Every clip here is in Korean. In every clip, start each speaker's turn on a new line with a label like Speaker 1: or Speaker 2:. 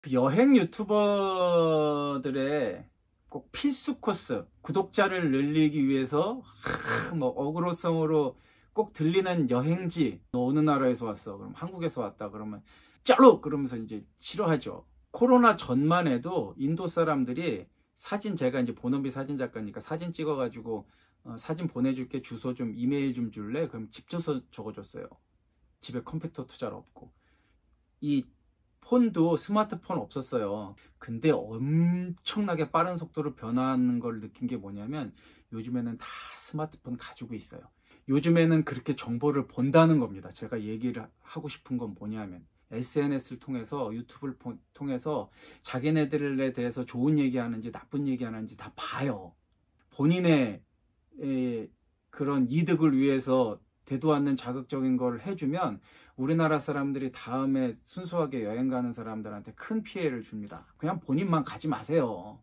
Speaker 1: 그 여행 유튜버들의 꼭 필수 코스, 구독자를 늘리기 위해서 뭐 어그로성으로 꼭 들리는 여행지. 너 어느 나라에서 왔어? 그럼 한국에서 왔다 그러면 짤로 그러면서 이제 싫어하죠. 코로나 전만 해도 인도 사람들이 사진, 제가 이제 본업이 사진 작가니까 사진 찍어가지고 사진 보내줄게, 주소 좀, 이메일 좀 줄래? 그럼 집 주소 적어줬어요. 집에 컴퓨터도 잘 없고. 이 폰도 스마트폰 없었어요. 근데 엄청나게 빠른 속도로 변화하는 걸 느낀 게 뭐냐면, 요즘에는 다 스마트폰 가지고 있어요. 요즘에는 그렇게 정보를 본다는 겁니다. 제가 얘기를 하고 싶은 건 뭐냐면, SNS를 통해서, 유튜브를 통해서 자기네들에 대해서 좋은 얘기 하는지 나쁜 얘기 하는지 다 봐요. 본인의 그런 이득을 위해서 되도 않는 자극적인 걸 해주면 우리나라 사람들이 다음에 순수하게 여행 가는 사람들한테 큰 피해를 줍니다. 그냥 본인만 가지 마세요.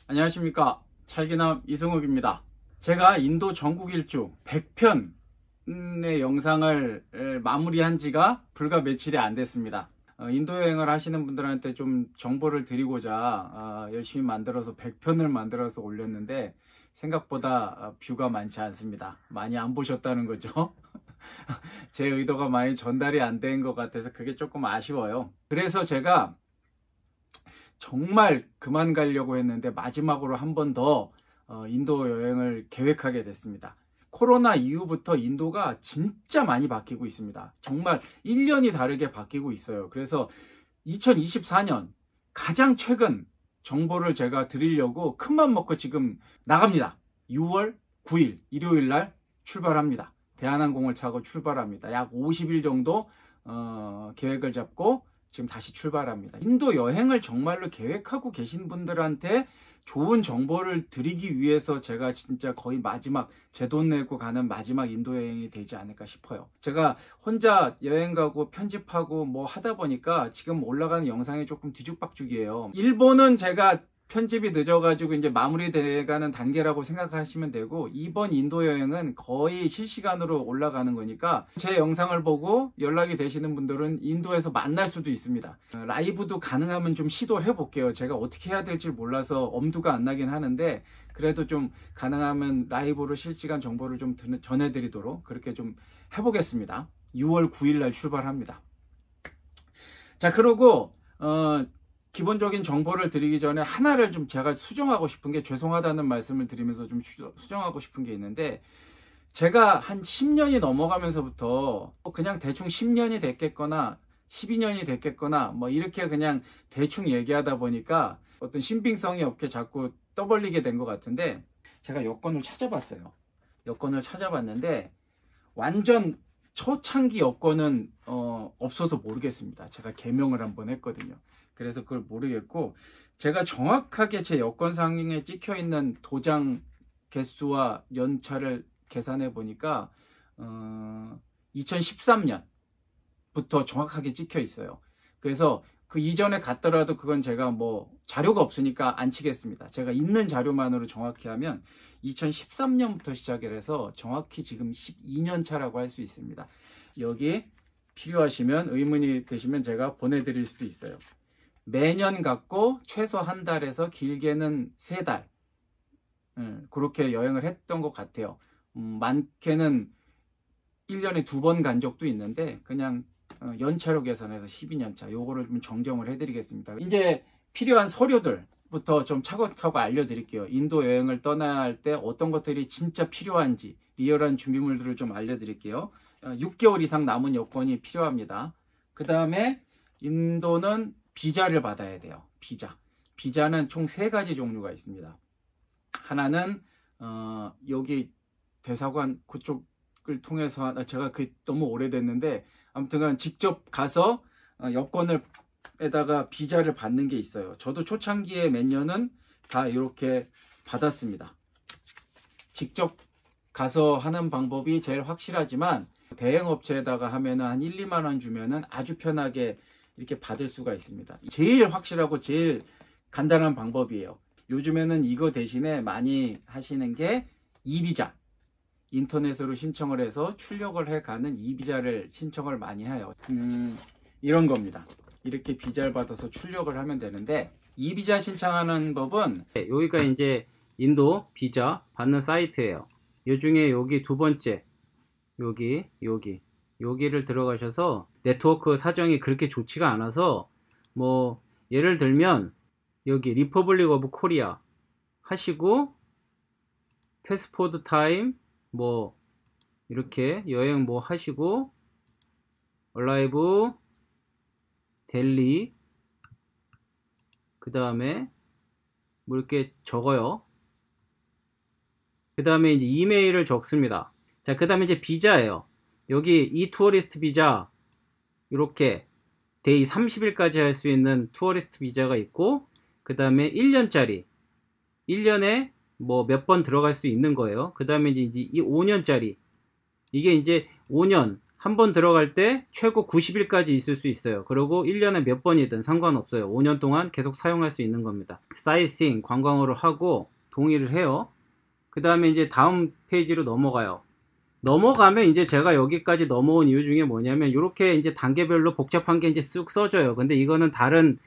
Speaker 1: 안녕하십니까, 찰기남 이승욱입니다. 제가 인도 전국 일주 100편의 영상을 마무리한 지가 불과 며칠이 안 됐습니다. 인도 여행을 하시는 분들한테 좀 정보를 드리고자 열심히 만들어서 100편을 만들어서 올렸는데, 생각보다 뷰가 많지 않습니다. 많이 안 보셨다는 거죠. 제 의도가 많이 전달이 안 된 것 같아서 그게 조금 아쉬워요. 그래서 제가 정말 그만 가려고 했는데 마지막으로 한 번 더 인도 여행을 계획하게 됐습니다. 코로나 이후부터 인도가 진짜 많이 바뀌고 있습니다. 정말 1년이 다르게 바뀌고 있어요. 그래서 2024년 가장 최근 정보를 제가 드리려고 큰맘 먹고 지금 나갑니다. 6월 9일 일요일 날 출발합니다. 대한항공을 타고 출발합니다. 약 50일 정도 계획을 잡고 지금 다시 출발합니다. 인도 여행을 정말로 계획하고 계신 분들한테 좋은 정보를 드리기 위해서 제가 진짜 거의 마지막, 제 돈 내고 가는 마지막 인도 여행이 되지 않을까 싶어요. 제가 혼자 여행 가고 편집하고 뭐 하다 보니까 지금 올라가는 영상이 조금 뒤죽박죽이에요. 일본은 제가 편집이 늦어가지고 이제 마무리돼가는 단계라고 생각하시면 되고, 이번 인도 여행은 거의 실시간으로 올라가는 거니까 제 영상을 보고 연락이 되시는 분들은 인도에서 만날 수도 있습니다. 라이브도 가능하면 좀 시도를 해볼게요. 제가 어떻게 해야 될지 몰라서 엄두가 안 나긴 하는데, 그래도 좀 가능하면 라이브로 실시간 정보를 좀 전해드리도록 그렇게 좀 해보겠습니다. 6월 9일 날 출발합니다. 자, 그러고 기본적인 정보를 드리기 전에 하나를 좀 제가 수정하고 싶은 게, 죄송하다는 말씀을 드리면서 좀 수정하고 싶은 게 있는데, 제가 한 10년이 넘어가면서부터 그냥 대충 10년이 됐겠거나 12년이 됐겠거나 뭐 이렇게 그냥 대충 얘기하다 보니까 어떤 신빙성이 없게 자꾸 떠벌리게 된 것 같은데, 제가 여권을 찾아봤어요. 여권을 찾아봤는데 완전 초창기 여권은 없어서 모르겠습니다. 제가 개명을 한번 했거든요. 그래서 그걸 모르겠고, 제가 정확하게 제 여권상에 찍혀 있는 도장 개수와 연차를 계산해 보니까 2013년부터 정확하게 찍혀 있어요. 그래서 그 이전에 갔더라도 그건 제가 뭐 자료가 없으니까 안 치겠습니다. 제가 있는 자료만으로 정확히 하면 2013년부터 시작을 해서 정확히 지금 12년 차라고 할 수 있습니다. 여기 필요하시면, 의문이 되시면 제가 보내드릴 수도 있어요. 매년 갔고 최소 한 달에서 길게는 3달 그렇게 여행을 했던 것 같아요. 많게는 1년에 2번 간 적도 있는데, 그냥 연차로 계산해서 12년차, 요거를 좀 정정을 해드리겠습니다. 이제 필요한 서류들부터 좀 차곡차곡 알려드릴게요. 인도 여행을 떠나야 할 때 어떤 것들이 진짜 필요한지, 리얼한 준비물들을 좀 알려드릴게요. 6개월 이상 남은 여권이 필요합니다. 그 다음에 인도는 비자를 받아야 돼요. 비자는 총 3가지 종류가 있습니다. 하나는 여기 대사관 그쪽을 통해서, 제가 너무 오래됐는데 아무튼간 직접 가서 여권을 에다가 비자를 받는 게 있어요. 저도 초창기에 몇 년은 다 이렇게 받았습니다. 직접 가서 하는 방법이 제일 확실하지만, 대행업체에다가 하면은 한 1, 2만 원 주면은 아주 편하게 이렇게 받을 수가 있습니다. 제일 확실하고 제일 간단한 방법이에요. 요즘에는 이거 대신에 많이 하시는 게 이비자. 인터넷으로 신청을 해서 출력을 해가는 이비자를 신청을 많이 해요. 이런 겁니다. 이렇게 비자를 받아서 출력을 하면 되는데, 이 비자 신청하는 법은 여기가 이제 인도 비자 받는 사이트예요. 이 중에 여기 두 번째 여기를 들어가셔서 네트워크 사정이 그렇게 좋지가 않아서 뭐 예를 들면 여기 리퍼블릭 오브 코리아 하시고 패스포드 타임 뭐 이렇게 여행 뭐 하시고 얼라이브 델리 그 다음에 뭐 이렇게 적어요. 그 다음에 이제 이메일을 적습니다. 자, 그 다음에 이제 비자예요. 여기 이 투어리스트 비자 이렇게 데이 30일까지 할 수 있는 투어리스트 비자가 있고, 그 다음에 1년짜리 1년에 뭐 몇 번 들어갈 수 있는 거예요. 그 다음에 이제 이 5년짜리 이게 이제 5년 한 번 들어갈 때 최고 90일까지 있을 수 있어요. 그리고 1년에 몇 번이든 상관없어요. 5년 동안 계속 사용할 수 있는 겁니다. 사이싱 관광으로 하고 동의를 해요. 그 다음에 이제 다음 페이지로 넘어가요. 넘어가면 이제 제가 여기까지 넘어온 이유 중에 뭐냐면 이렇게 이제 단계별로 복잡한 게 이제 쑥 써져요. 근데 이거는 다른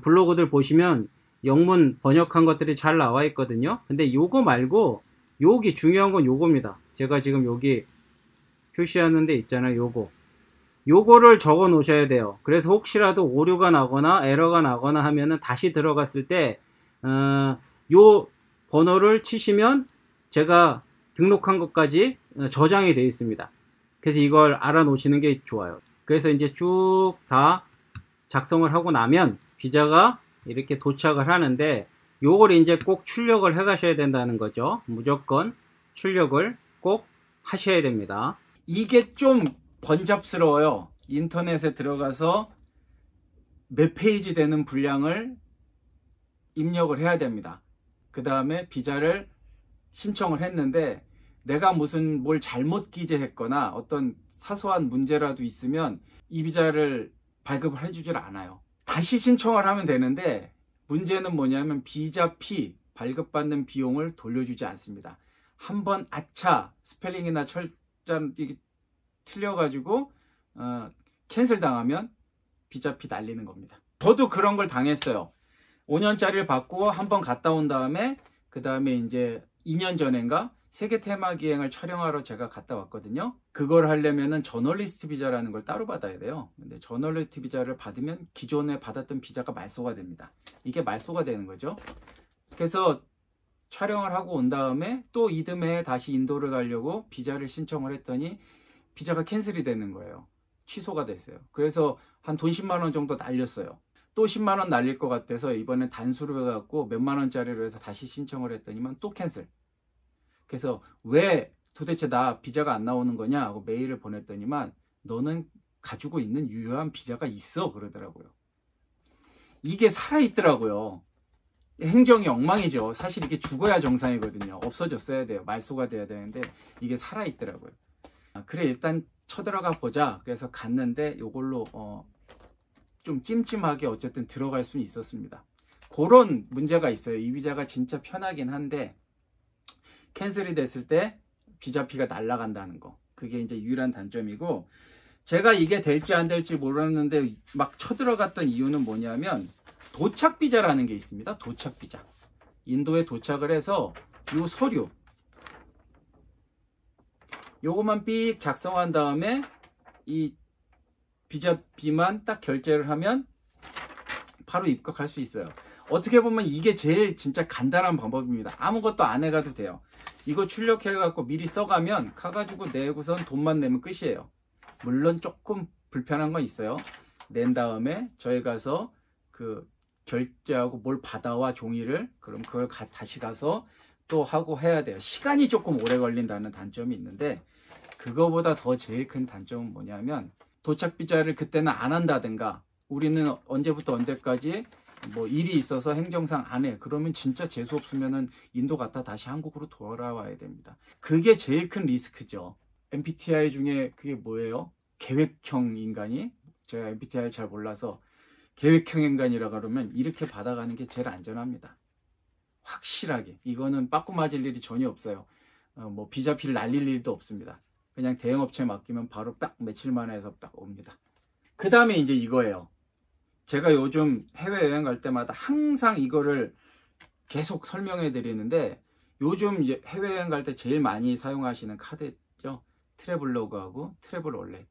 Speaker 1: 블로그들 보시면 영문 번역한 것들이 잘 나와 있거든요. 근데 요거 말고 여기 중요한 건 요겁니다. 제가 지금 여기 표시하는 데 있잖아요. 요거를 적어 놓으셔야 돼요. 그래서 혹시라도 오류가 나거나 에러가 나거나 하면은 다시 들어갔을 때 요 번호를 치시면 제가 등록한 것까지 저장이 되어 있습니다. 그래서 이걸 알아 놓으시는 게 좋아요. 그래서 이제 쭉 다 작성을 하고 나면 비자가 이렇게 도착을 하는데, 요걸 이제 꼭 출력을 해 가셔야 된다는 거죠. 무조건 출력을 꼭 하셔야 됩니다. 이게 좀 번잡스러워요. 인터넷에 들어가서 몇 페이지 되는 분량을 입력을 해야 됩니다. 그 다음에 비자를 신청을 했는데 내가 무슨 뭘 잘못 기재했거나 어떤 사소한 문제라도 있으면 이 비자를 발급을 해주질 않아요. 다시 신청을 하면 되는데 문제는 뭐냐면 비자피 발급받는 비용을 돌려주지 않습니다. 한번 아차 스펠링이나 철자 틀려가지고 캔슬 당하면 비자피 날리는 겁니다. 저도 그런 걸 당했어요. 5년짜리를 받고 한번 갔다 온 다음에 그 다음에 이제 2년 전인가 세계 테마 기행을 촬영하러 제가 갔다 왔거든요. 그걸 하려면은 저널리스트 비자라는 걸 따로 받아야 돼요. 근데 저널리스트 비자를 받으면 기존에 받았던 비자가 말소가 됩니다. 이게 말소가 되는 거죠. 그래서 촬영을 하고 온 다음에 또 이듬해 다시 인도를 가려고 비자를 신청을 했더니 비자가 캔슬이 되는 거예요. 취소가 됐어요. 그래서 한 돈 10만 원 정도 날렸어요. 또 10만 원 날릴 것 같아서 이번엔 단수로 해갖고 몇만 원짜리로 해서 다시 신청을 했더니만 또 캔슬. 그래서 왜 도대체 나 비자가 안 나오는 거냐 하고 메일을 보냈더니만 너는 가지고 있는 유효한 비자가 있어 그러더라고요. 이게 살아있더라고요. 행정이 엉망이죠. 사실 이게 죽어야 정상이거든요. 없어졌어야 돼요. 말소가 돼야 되는데 이게 살아있더라고요. 그래 일단 쳐들어가 보자. 그래서 갔는데 이걸로 좀 찜찜하게 어쨌든 들어갈 수는 있었습니다. 그런 문제가 있어요. 이 비자가 진짜 편하긴 한데 캔슬이 됐을 때 비자피가 날아간다는 거. 그게 이제 유일한 단점이고, 제가 이게 될지 안 될지 몰랐는데 막 쳐들어갔던 이유는 뭐냐면 도착 비자라는 게 있습니다. 도착 비자. 인도에 도착을 해서 요 서류 요거만 삑 작성한 다음에 이 비자비만 딱 결제를 하면 바로 입국할 수 있어요. 어떻게 보면 이게 제일 진짜 간단한 방법입니다. 아무것도 안 해가도 돼요. 이거 출력해갖고 미리 써가면 가가지고 내고선 돈만 내면 끝이에요. 물론 조금 불편한 건 있어요. 낸 다음에 저희 가서 그 결제하고 뭘 받아와 종이를, 그럼 그걸 다시 가서 또 하고 해야 돼요. 시간이 조금 오래 걸린다는 단점이 있는데, 그거보다 더 제일 큰 단점은 뭐냐면 도착 비자를 그때는 안 한다든가, 우리는 언제부터 언제까지 뭐 일이 있어서 행정상 안 해. 그러면 진짜 재수 없으면은 인도 갔다 다시 한국으로 돌아와야 됩니다. 그게 제일 큰 리스크죠. MBTI 중에 그게 뭐예요? 계획형 인간이? 제가 MBTI를 잘 몰라서 계획형 인간이라 그러면 이렇게 받아가는 게 제일 안전합니다. 확실하게. 이거는 빠꾸 맞을 일이 전혀 없어요. 뭐 비자피를 날릴 일도 없습니다. 그냥 대행업체에 맡기면 바로 딱 며칠 만에 해서 딱 옵니다. 그 다음에 이제 이거예요. 제가 요즘 해외여행 갈 때마다 항상 이거를 계속 설명해 드리는데, 요즘 이제 해외여행 갈 때 제일 많이 사용하시는 카드죠. 트래블로그하고 트래블월렛.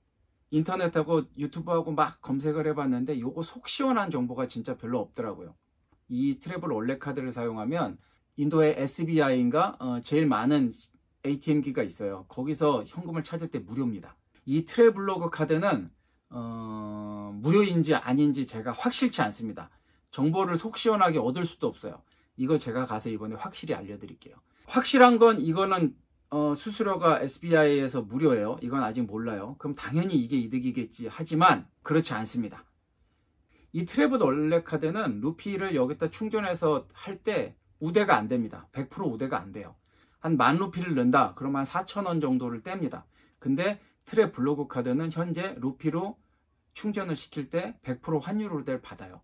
Speaker 1: 인터넷하고 유튜브하고 막 검색을 해봤는데 요거 속 시원한 정보가 진짜 별로 없더라고요. 이 트래블월렛 카드를 사용하면 인도의 SBI인가 제일 많은 ATM기가 있어요. 거기서 현금을 찾을 때 무료입니다. 이 트래블로그 카드는 무료인지 아닌지 제가 확실치 않습니다. 정보를 속 시원하게 얻을 수도 없어요. 이거 제가 가서 이번에 확실히 알려드릴게요. 확실한 건 이거는 수수료가 SBI에서 무료예요. 이건 아직 몰라요. 그럼 당연히 이게 이득이겠지 하지만 그렇지 않습니다. 이 트래블월렛 카드는 루피를 여기다 충전해서 할 때 우대가 안 됩니다. 100% 우대가 안 돼요. 한 10,000루피를 넣는다 그러면 한 4,000원 정도를 뗍니다. 근데 트래블로그 카드는 현재 루피로 충전을 시킬 때 100% 환율 우대를 받아요.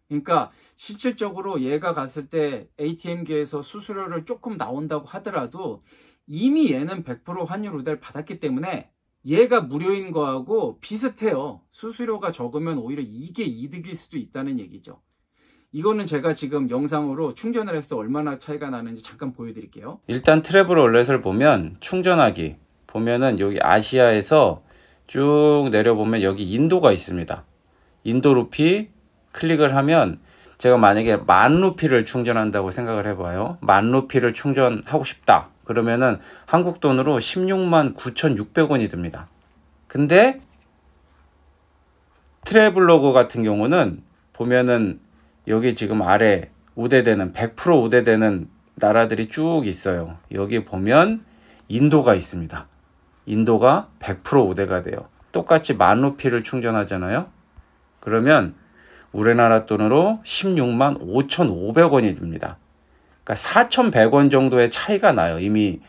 Speaker 1: 그러니까 실질적으로 얘가 갔을 때 ATM기에서 수수료를 조금 나온다고 하더라도 이미 얘는 100% 환율 우대를 받았기 때문에 얘가 무료인 거하고 비슷해요. 수수료가 적으면 오히려 이게 이득일 수도 있다는 얘기죠. 이거는 제가 지금 영상으로 충전을 해서 얼마나 차이가 나는지 잠깐 보여드릴게요.
Speaker 2: 일단 트래블월렛을 보면 충전하기 보면은 여기 아시아에서 쭉 내려보면 여기 인도가 있습니다. 인도 루피 클릭을 하면 제가 만약에 10,000루피를 충전한다고 생각을 해봐요. 10,000루피를 충전하고 싶다. 그러면은 한국 돈으로 169,600원이 듭니다. 근데 트래블로그 같은 경우는 보면은 여기 지금 아래 우대되는 100% 우대되는 나라들이 쭉 있어요. 여기 보면 인도가 있습니다. 인도가 100% 우대가 돼요. 똑같이 10,000루피를 충전하잖아요. 그러면 우리나라 돈으로 165,500원이 듭니다. 그러니까 4,100원 정도의 차이가 나요. 이미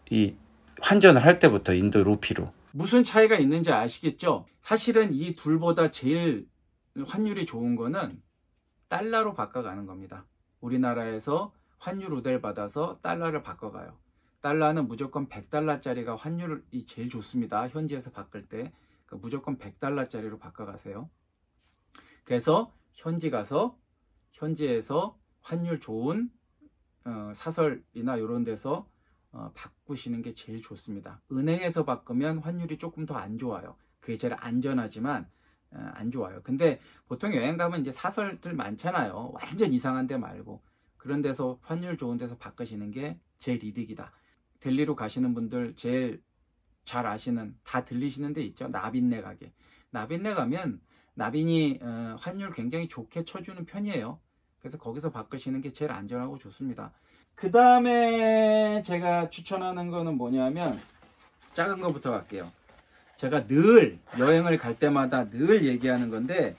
Speaker 2: 이 환전을 할 때부터 인도 루피로.
Speaker 1: 무슨 차이가 있는지 아시겠죠? 사실은 이 둘보다 제일 환율이 좋은 거는 달러로 바꿔가는 겁니다. 우리나라에서 환율 우대를 받아서 달러를 바꿔가요. 달러는 무조건 100달러짜리가 환율이 제일 좋습니다. 현지에서 바꿀 때. 그러니까 무조건 100달러짜리로 바꿔가세요. 그래서 현지 가서 현지에서 환율 좋은 사설이나 이런 데서 바꾸시는 게 제일 좋습니다. 은행에서 바꾸면 환율이 조금 더 안 좋아요. 그게 제일 안전하지만 안 좋아요. 근데 보통 여행 가면 이제 사설들 많잖아요. 완전 이상한 데 말고 그런 데서 환율 좋은 데서 바꾸시는 게 제일 이득이다. 델리로 가시는 분들 제일 잘 아시는 다 들리시는 데 있죠. 나빈네 가게. 나빈네 가면 나빈이 환율 굉장히 좋게 쳐주는 편이에요. 그래서 거기서 바꾸시는 게 제일 안전하고 좋습니다. 그 다음에 제가 추천하는 거는 뭐냐면 작은 거부터 갈게요. 제가 늘 여행을 갈 때마다 늘 얘기하는 건데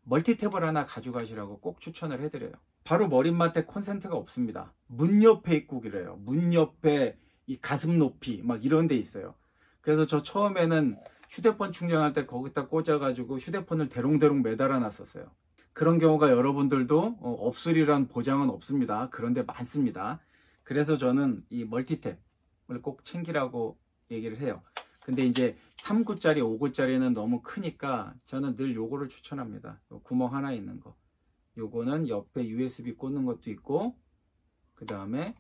Speaker 1: 멀티탭을 하나 가져가시라고 꼭 추천을 해드려요. 바로 머릿맡에 콘센트가 없습니다. 문 옆에 있고 그래요. 문 옆에 이 가슴 높이 막 이런 데 있어요. 그래서 저 처음에는 휴대폰 충전할 때 거기다 꽂아가지고 휴대폰을 대롱대롱 매달아 놨었어요. 그런 경우가 여러분들도 없으리란 보장은 없습니다. 그런데 많습니다. 그래서 저는 이 멀티탭을 꼭 챙기라고 얘기를 해요. 근데 이제 3구짜리, 5구짜리는 너무 크니까 저는 늘 요거를 추천합니다. 요 구멍 하나 있는 거. 요거는 옆에 USB 꽂는 것도 있고 그 다음에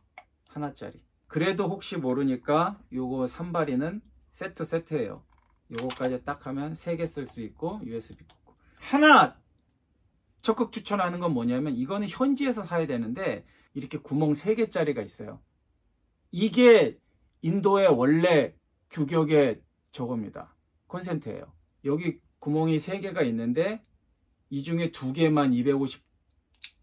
Speaker 1: 하나짜리. 그래도 혹시 모르니까 요거 산발이는 세트예요. 요거까지 딱 하면 3개 쓸 수 있고 USB 꽂고. 하나 적극 추천하는 건 뭐냐면 이거는 현지에서 사야 되는데 이렇게 구멍 3개짜리가 있어요. 이게 인도의 원래 규격의 저겁니다. 콘센트예요. 여기 구멍이 3개가 있는데 이 중에 2개만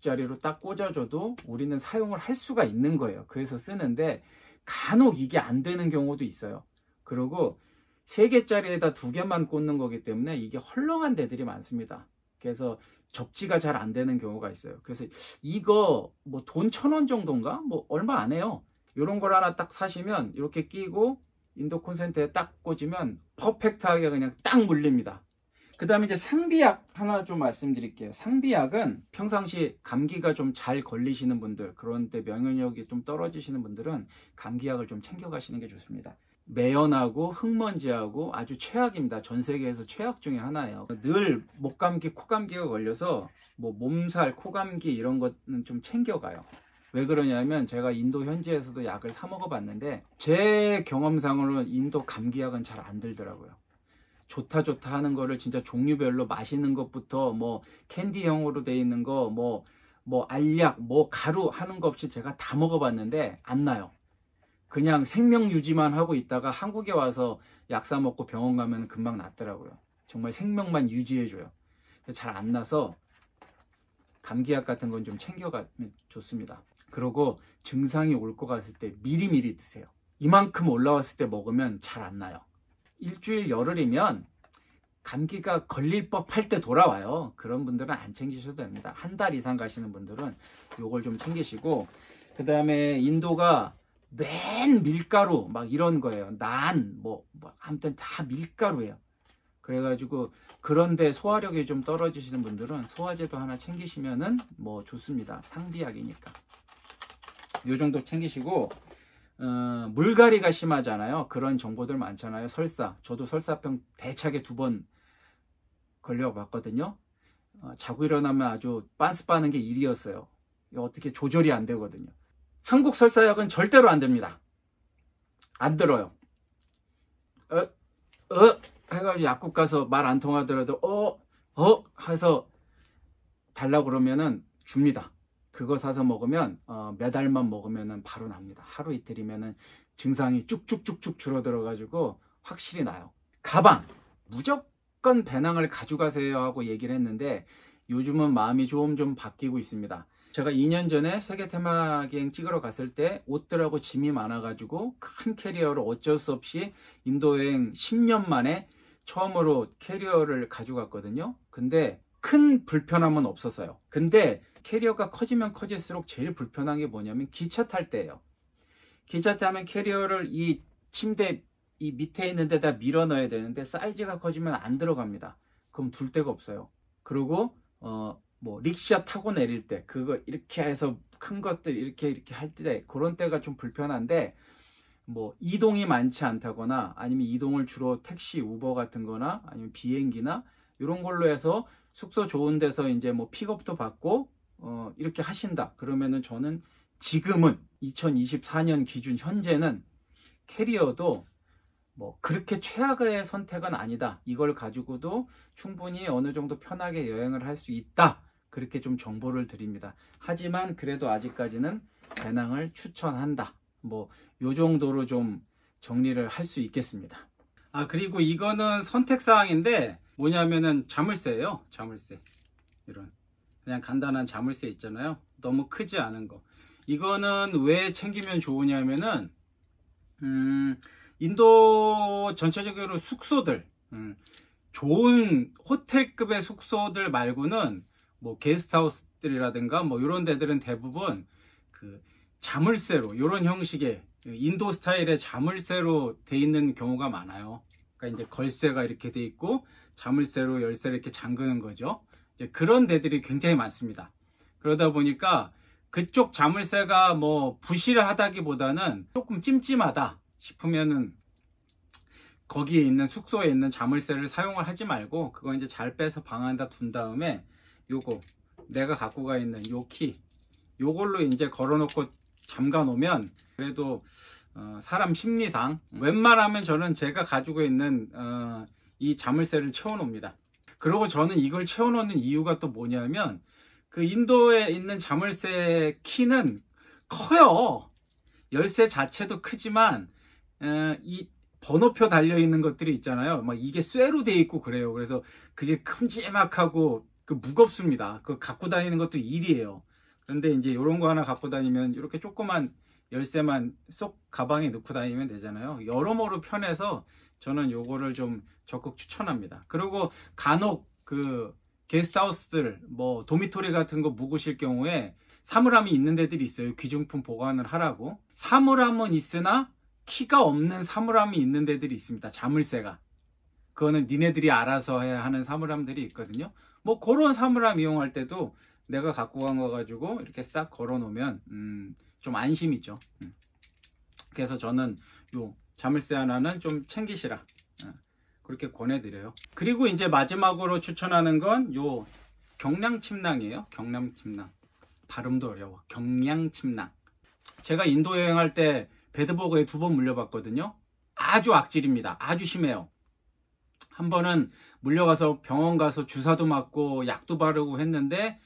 Speaker 1: 250짜리로 딱 꽂아줘도 우리는 사용을 할 수가 있는 거예요. 그래서 쓰는데 간혹 이게 안 되는 경우도 있어요. 그리고 3개짜리에다 2개만 꽂는 거기 때문에 이게 헐렁한 데들이 많습니다. 그래서 접지가 잘 안 되는 경우가 있어요. 그래서 이거 뭐 돈 1,000원 정도인가? 뭐 얼마 안 해요. 이런 걸 하나 딱 사시면 이렇게 끼고 인도 콘센트에 딱 꽂으면 퍼펙트하게 그냥 딱 물립니다. 그 다음에 이제 상비약 하나 좀 말씀드릴게요. 상비약은 평상시 감기가 좀 잘 걸리시는 분들, 그런데 면역력이 좀 떨어지시는 분들은 감기약을 좀 챙겨 가시는 게 좋습니다. 매연하고 흙먼지하고 아주 최악입니다. 전 세계에서 최악 중에 하나예요. 늘 목감기, 코감기가 걸려서 뭐 몸살, 코감기 이런 거는 좀 챙겨가요. 왜 그러냐면 제가 인도 현지에서도 약을 사 먹어봤는데 제 경험상으로는 인도 감기약은 잘 안 들더라고요. 좋다 하는 거를 진짜 종류별로 맛있는 것부터 뭐 캔디형으로 돼 있는 거 뭐 알약 뭐 가루 하는 거 없이 제가 다 먹어봤는데 안 나요. 그냥 생명 유지만 하고 있다가 한국에 와서 약 사 먹고 병원 가면 금방 낫더라고요. 정말 생명만 유지해줘요. 잘 안 나서 감기약 같은 건 좀 챙겨가면 좋습니다. 그리고 증상이 올 것 같을 때 미리미리 드세요. 이만큼 올라왔을 때 먹으면 잘 안 나요. 일주일 열흘이면 감기가 걸릴 법할 때 돌아와요. 그런 분들은 안 챙기셔도 됩니다. 한 달 이상 가시는 분들은 요걸 좀 챙기시고, 그 다음에 인도가 맨 밀가루 막 이런 거예요. 뭐 아무튼 다 밀가루예요. 그래가지고 그런데 소화력이 좀 떨어지시는 분들은 소화제도 하나 챙기시면은 뭐 좋습니다. 상비약이니까. 요 정도 챙기시고, 물갈이가 심하잖아요. 그런 정보들 많잖아요. 설사. 저도 설사병 대차게 2번 걸려봤거든요. 자고 일어나면 아주 빤스 빠는 게 일이었어요. 어떻게 조절이 안 되거든요. 한국 설사약은 절대로 안 됩니다. 안 들어요. 해가지고 약국 가서 말 안 통하더라도 해서 달라고 그러면은 줍니다. 그거 사서 먹으면 몇 알만 먹으면은 바로 납니다. 하루 이틀이면은 증상이 쭉쭉쭉쭉 줄어들어 가지고 확실히 나요. 가방 무조건 배낭을 가져가세요 하고 얘기를 했는데 요즘은 마음이 좀 바뀌고 있습니다. 제가 2년 전에 세계 테마기행 찍으러 갔을 때 옷들하고 짐이 많아가지고 큰 캐리어로 어쩔 수 없이 인도 여행 10년 만에 처음으로 캐리어를 가져갔거든요. 근데 큰 불편함은 없었어요. 근데 캐리어가 커지면 커질수록 제일 불편한 게 뭐냐면 기차 탈 때예요. 기차 타면 캐리어를 이 침대 이 밑에 있는 데다 밀어 넣어야 되는데 사이즈가 커지면 안 들어갑니다. 그럼 둘 데가 없어요. 그리고 뭐 릭샤 타고 내릴 때 그거 이렇게 해서 큰 것들 이렇게 할 때 그런 때가 좀 불편한데, 뭐 이동이 많지 않다거나 아니면 이동을 주로 택시, 우버 같은 거나 아니면 비행기나 이런 걸로 해서 숙소 좋은 데서 이제 뭐 픽업도 받고 이렇게 하신다 그러면은 저는 지금은 2024년 기준 현재는 캐리어도 뭐 그렇게 최악의 선택은 아니다. 이걸 가지고도 충분히 어느 정도 편하게 여행을 할 수 있다. 그렇게 좀 정보를 드립니다. 하지만 그래도 아직까지는 배낭을 추천한다. 뭐 요 정도로 좀 정리를 할 수 있겠습니다. 그리고 이거는 선택사항인데 뭐냐면은 자물쇠예요. 자물쇠. 이런 그냥 간단한 자물쇠 있잖아요. 너무 크지 않은 거. 이거는 왜 챙기면 좋으냐면은 인도 전체적으로 숙소들 좋은 호텔급의 숙소들 말고는 뭐 게스트하우스들이라든가 뭐 이런 데들은 대부분 그 자물쇠로 이런 형식의 인도 스타일의 자물쇠로 돼 있는 경우가 많아요. 그러니까 이제 걸쇠가 이렇게 돼 있고 자물쇠로 열쇠를 이렇게 잠그는 거죠. 이제 그런 데들이 굉장히 많습니다. 그러다 보니까 그쪽 자물쇠가 뭐 부실하다기보다는 조금 찜찜하다 싶으면은 거기에 있는 숙소에 있는 자물쇠를 사용을 하지 말고 그거 이제 잘 빼서 방 안에다 둔 다음에 요거 내가 갖고 가 있는 요 키 요걸로 이제 걸어 놓고 잠가 놓으면 그래도 사람 심리상 웬만하면 저는 제가 가지고 있는 이 자물쇠를 채워 놓습니다. 그리고 저는 이걸 채워 놓는 이유가 또 뭐냐면 그 인도에 있는 자물쇠 키는 커요. 열쇠 자체도 크지만 이 번호표 달려 있는 것들이 있잖아요. 막 이게 쇠로 돼 있고 그래요. 그래서 그게 큼지막하고 무겁습니다. 그거 갖고 다니는 것도 일이에요. 그런데 이제 이런 거 하나 갖고 다니면 이렇게 조그만 열쇠만 쏙 가방에 넣고 다니면 되잖아요. 여러모로 편해서 저는 요거를 좀 적극 추천합니다. 그리고 간혹 그 게스트하우스들 뭐 도미토리 같은 거 묵으실 경우에 사물함이 있는 데들이 있어요. 귀중품 보관을 하라고. 사물함은 있으나 키가 없는 사물함이 있는 데들이 있습니다. 자물쇠가. 그거는 니네들이 알아서 해야 하는 사물함들이 있거든요. 뭐 그런 사물함 이용할 때도 내가 갖고 간 거 가지고 이렇게 싹 걸어 놓으면 좀 안심이죠. 그래서 저는 요 자물쇠 하나는 좀 챙기시라. 그렇게 권해드려요. 그리고 이제 마지막으로 추천하는 건 요 경량침낭이에요. 경량침낭. 발음도 어려워. 경량침낭. 제가 인도 여행할 때 배드버그에 2번 물려봤거든요. 아주 악질입니다. 아주 심해요. 한 번은 물려가서 병원 가서 주사도 맞고 약도 바르고 했는데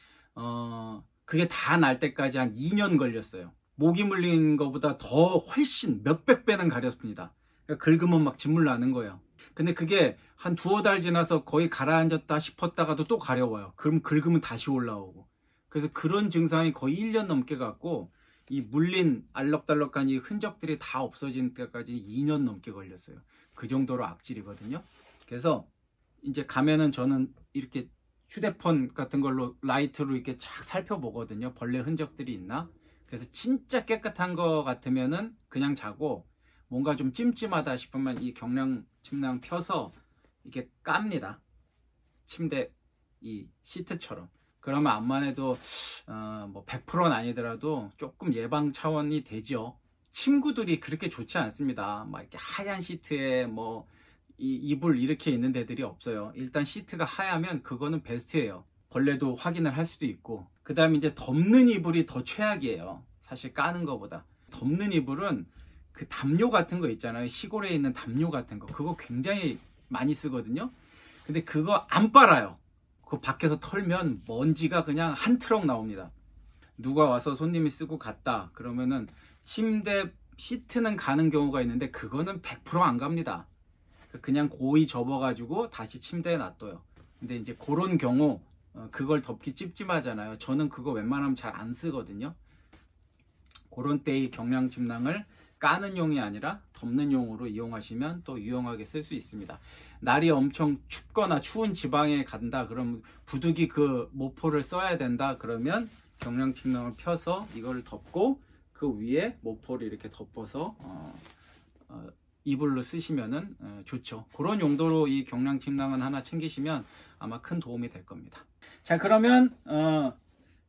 Speaker 1: 그게 다 날 때까지 한 2년 걸렸어요. 모기 물린 것보다 더 훨씬 몇백 배는 가렸습니다. 그러니까 긁으면 막 진물 나는 거예요. 근데 그게 한 2-5달 지나서 거의 가라앉았다 싶었다가도 또 가려워요. 그럼 긁으면 다시 올라오고. 그래서 그런 증상이 거의 1년 넘게 갔고 이 물린 알럭달럭한 이 흔적들이 다 없어지는 때까지 2년 넘게 걸렸어요. 그 정도로 악질이거든요. 그래서 이제 가면은 저는 이렇게 휴대폰 같은 걸로 라이트로 이렇게 착 살펴보거든요. 벌레 흔적들이 있나? 그래서 진짜 깨끗한 거 같으면은 그냥 자고 뭔가 좀 찜찜하다 싶으면 이 경량침낭 펴서 이렇게 깝니다. 침대 이 시트처럼. 그러면 암만 해도 뭐 100%는 아니더라도 조금 예방 차원이 되죠. 침구들이 그렇게 좋지 않습니다. 막 이렇게 하얀 시트에 뭐 이 이불 이렇게 있는 데들이 없어요. 일단 시트가 하얗면 그거는 베스트예요. 벌레도 확인을 할 수도 있고. 그 다음에 이제 덮는 이불이 더 최악이에요. 사실 까는 거보다. 덮는 이불은 그 담요 같은 거 있잖아요. 시골에 있는 담요 같은 거. 그거 굉장히 많이 쓰거든요. 근데 그거 안 빨아요. 그 밖에서 털면 먼지가 그냥 한 트럭 나옵니다. 누가 와서 손님이 쓰고 갔다 그러면은 침대 시트는 가는 경우가 있는데 그거는 100% 안 갑니다. 그냥 고이 접어가지고 다시 침대에 놔둬요. 근데 이제 그런 경우 그걸 덮기 찝찝하잖아요. 저는 그거 웬만하면 잘 안 쓰거든요. 그런 때 이 경량침낭을 까는 용이 아니라 덮는 용으로 이용하시면 또 유용하게 쓸 수 있습니다. 날이 엄청 춥거나 추운 지방에 간다 그러면 부득이 그 모포를 써야 된다 그러면 경량침낭을 펴서 이걸 덮고 그 위에 모포를 이렇게 덮어서 이불로 쓰시면은 좋죠. 그런 용도로 이 경량침낭은 하나 챙기시면 아마 큰 도움이 될 겁니다. 자, 그러면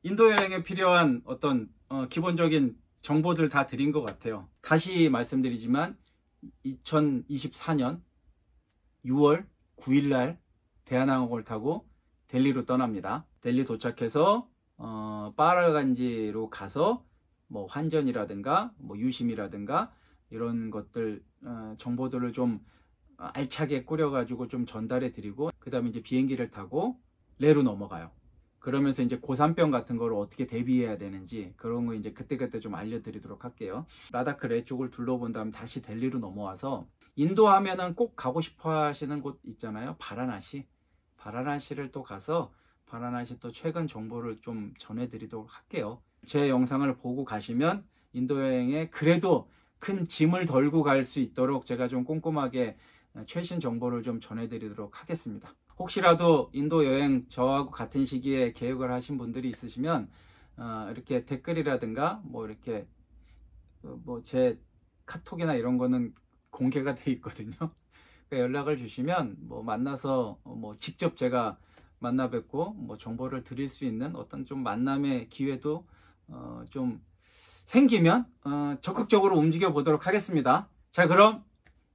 Speaker 1: 인도 여행에 필요한 어떤 기본적인 정보들 다 드린 것 같아요. 다시 말씀드리지만 2024년 6월 9일 날 대한항공을 타고 델리로 떠납니다. 델리 도착해서 파라간지로 가서 뭐 환전이라든가 뭐 유심이라든가 이런 것들 정보들을 좀 알차게 꾸려가지고 좀 전달해 드리고 그 다음에 이제 비행기를 타고 레로 넘어가요. 그러면서 이제 고산병 같은 거를 어떻게 대비해야 되는지 그런 거 이제 그때그때 좀 알려드리도록 할게요. 라다크 레 쪽을 둘러본 다음 다시 델리로 넘어와서 인도 하면은 꼭 가고 싶어 하시는 곳 있잖아요. 바라나시. 바라나시를 또 가서 바라나시 또 최근 정보를 좀 전해드리도록 할게요. 제 영상을 보고 가시면 인도 여행에 그래도 큰 짐을 덜고 갈 수 있도록 제가 좀 꼼꼼하게 최신 정보를 좀 전해드리도록 하겠습니다. 혹시라도 인도 여행 저하고 같은 시기에 계획을 하신 분들이 있으시면 이렇게 댓글이라든가 뭐 이렇게 뭐 제 카톡이나 이런 거는 공개가 돼 있거든요. 그러니까 연락을 주시면 뭐 만나서 뭐 직접 제가 만나 뵙고 뭐 정보를 드릴 수 있는 어떤 좀 만남의 기회도 좀 생기면 적극적으로 움직여 보도록 하겠습니다. 자, 그럼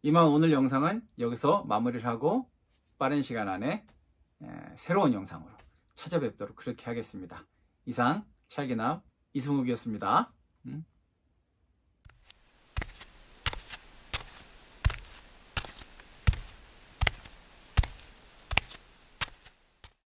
Speaker 1: 이만 오늘 영상은 여기서 마무리를 하고 빠른 시간 안에 새로운 영상으로 찾아뵙도록 그렇게 하겠습니다. 이상 찰기남 이승욱이었습니다.